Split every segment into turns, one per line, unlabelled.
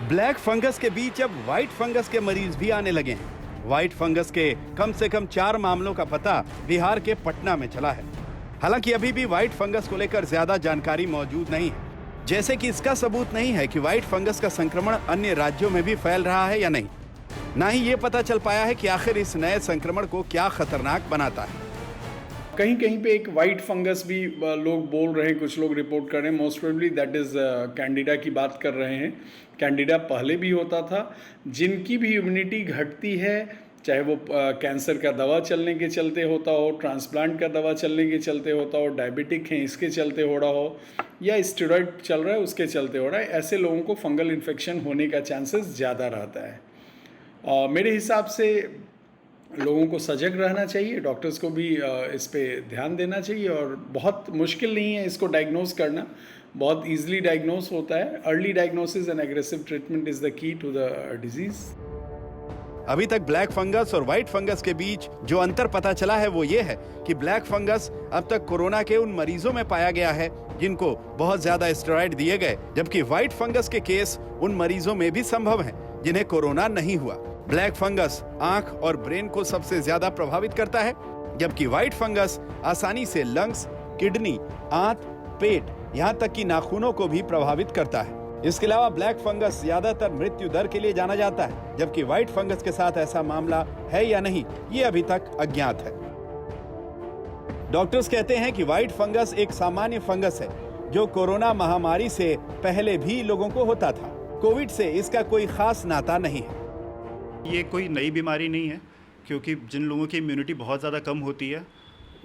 Black fungus के बीच अब white fungus के मरीज भी आने लगे हैं। व्हाइट फंगस के कम से कम 4 मामलों का पता बिहार के पटना में चला है। हालांकि अभी भी व्हाइट फंगस को लेकर ज्यादा जानकारी मौजूद नहीं है, जैसे कि इसका सबूत नहीं है कि व्हाइट फंगस का संक्रमण अन्य राज्यों में भी फैल रहा है या नहीं। ना ही ये पता चल पाया है कि आखिर इस नए संक्रमण को क्या खतरनाक बनाता है।
कहीं कहीं पे एक वाइट फंगस भी लोग बोल रहे हैं, कुछ लोग रिपोर्ट कर रहे हैं। Most probably that is Candida की बात कर रहे हैं। कैंडिडा पहले भी होता था। जिनकी भी इम्यूनिटी घटती है, चाहे वो कैंसर का दवा चलने के चलते होता हो, ट्रांसप्लांट का दवा चलने के चलते होता हो, डायबिटिक हैं इसके चलते हो रहा हो, या स्टेरॉइड चल रहा है उसके चलते हो रहा है, ऐसे लोगों को फंगल इन्फेक्शन होने का चांसेस ज़्यादा रहता है। मेरे हिसाब से लोगों को सजग रहना चाहिए, डॉक्टर्स को भी इस पे ध्यान देना चाहिए। और बहुत मुश्किल नहीं है इसको डायग्नोज करना, बहुत इजीली डायग्नोज होता है। Early diagnosis and aggressive treatment is the key to the disease.
अभी तक ब्लैक फंगस और व्हाइट फंगस के बीच जो अंतर पता चला है वो ये है कि ब्लैक फंगस अब तक कोरोना के उन मरीजों में पाया गया है जिनको बहुत ज्यादा स्टेरॉइड दिए गए, जबकि व्हाइट फंगस के केस उन मरीजों में भी संभव हैं जिन्हें कोरोना नहीं हुआ। ब्लैक फंगस आंख और ब्रेन को सबसे ज्यादा प्रभावित करता है, जबकि व्हाइट फंगस आसानी से लंग्स, किडनी, आंत, पेट, यहाँ तक कि नाखूनों को भी प्रभावित करता है। इसके अलावा ब्लैक फंगस ज्यादातर मृत्यु दर के लिए जाना जाता है, जबकि व्हाइट फंगस के साथ ऐसा मामला है या नहीं ये अभी तक अज्ञात है। डॉक्टर्स कहते हैं कि व्हाइट फंगस एक सामान्य फंगस है जो कोरोना महामारी से पहले भी लोगों को होता था। कोविड से इसका कोई खास नाता नहीं है।
ये कोई नई बीमारी नहीं है, क्योंकि जिन लोगों की इम्यूनिटी बहुत ज़्यादा कम होती है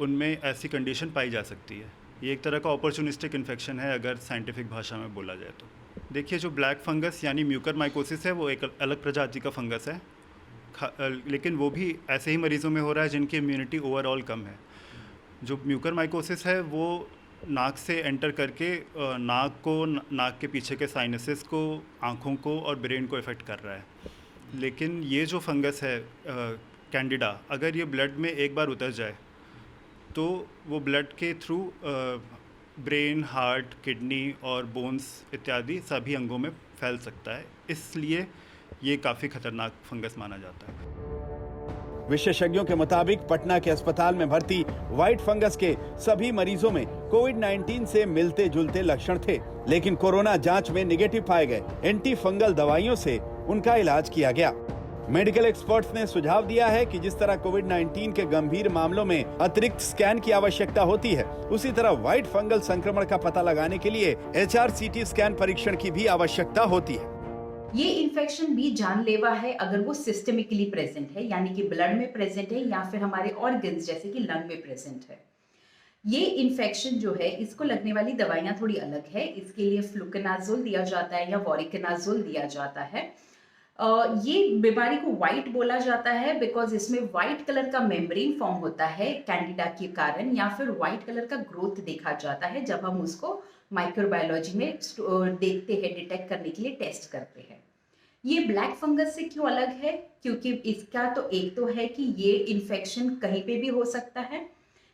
उनमें ऐसी कंडीशन पाई जा सकती है। ये एक तरह का अपॉर्चुनिस्टिक इन्फेक्शन है अगर साइंटिफिक भाषा में बोला जाए तो। देखिए, जो ब्लैक फंगस यानी म्यूकरमाइकोसिस है वो एक अलग प्रजाति का फंगस है, लेकिन वो भी ऐसे ही मरीज़ों में हो रहा है जिनकी इम्यूनिटी ओवरऑल कम है। जो म्यूकरमाइकोसिस है वो नाक से एंटर करके नाक के पीछे के साइनसेस को, आँखों को और ब्रेन को इफ़ेक्ट कर रहा है। लेकिन ये जो फंगस है कैंडिडा, अगर ये ब्लड में एक बार उतर जाए तो वो ब्लड के थ्रू ब्रेन, हार्ट, किडनी और बोन्स इत्यादि सभी अंगों में फैल सकता है। इसलिए ये काफ़ी खतरनाक फंगस माना जाता है।
विशेषज्ञों के मुताबिक पटना के अस्पताल में भर्ती व्हाइट फंगस के सभी मरीजों में कोविड-19 से मिलते जुलते लक्षण थे, लेकिन कोरोना जांच में निगेटिव पाए गए। एंटी फंगल दवाइयों से उनका इलाज किया गया। मेडिकल एक्सपर्ट्स ने सुझाव दिया है कि जिस तरह कोविड-19 के गंभीर मामलों में अतिरिक्त स्कैन की आवश्यकता होती है, उसी तरह व्हाइट फंगल संक्रमण का पता लगाने के लिए HRCT स्कैन परीक्षण की भी आवश्यकता होती है।
ये इन्फेक्शन भी जानलेवा है अगर वो सिस्टमिकली प्रेजेंट है, यानी कि ब्लड में प्रेजेंट है या फिर हमारे ऑर्गन्स जैसे कि लंग में प्रेजेंट है। ये इन्फेक्शन जो है, इसको लगने वाली दवाइयाँ थोड़ी अलग है। इसके लिए फ्लुकोनाजोल दिया जाता है या वोरिकोनाजोल दिया जाता है। ये बीमारी को व्हाइट बोला जाता है बिकॉज इसमें व्हाइट कलर का मेम्ब्रेन फॉर्म होता है कैंडिडा के कारण, या फिर व्हाइट कलर का ग्रोथ देखा जाता है जब हम उसको माइक्रोबायोलॉजी में देखते हैं, डिटेक्ट करने के लिए टेस्ट करते हैं। ये ब्लैक फंगस से क्यों अलग है? क्योंकि इसका तो एक तो है कि ये इन्फेक्शन कहीं पे भी हो सकता है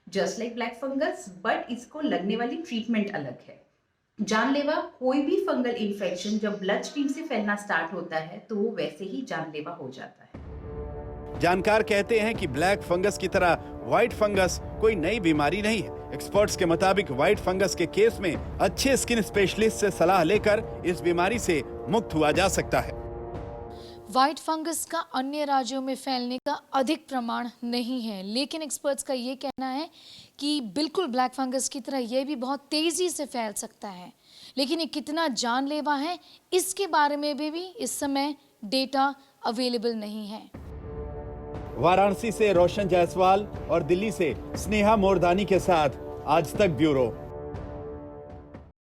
just like black fungus, but इसको लगने वाली ट्रीटमेंट अलग है। जानलेवा कोई भी फंगल इन्फेक्शन जब ब्लड स्ट्रीम से फैलना स्टार्ट होता है तो वो वैसे ही जानलेवा हो जाता है।
जानकार कहते हैं कि ब्लैक फंगस की तरह व्हाइट फंगस कोई नई बीमारी नहीं है। एक्सपर्ट्स के मुताबिक व्हाइट फंगस के केस में अच्छे स्किन स्पेशलिस्ट से सलाह लेकर इस बीमारी से मुक्त हुआ जा सकता है।
व्हाइट फंगस का अन्य राज्यों में फैलने का अधिक प्रमाण नहीं है, लेकिन एक्सपर्ट्स का ये कहना है कि बिल्कुल ब्लैक फंगस की तरह ये भी बहुत तेज़ी से फैल सकता है। लेकिन ये कितना जानलेवा है इसके बारे में भी इस समय डेटा अवेलेबल नहीं है।
वाराणसी से रोशन जायसवाल और दिल्ली से स्नेहा मोरदानी के साथ आज तक ब्यूरो।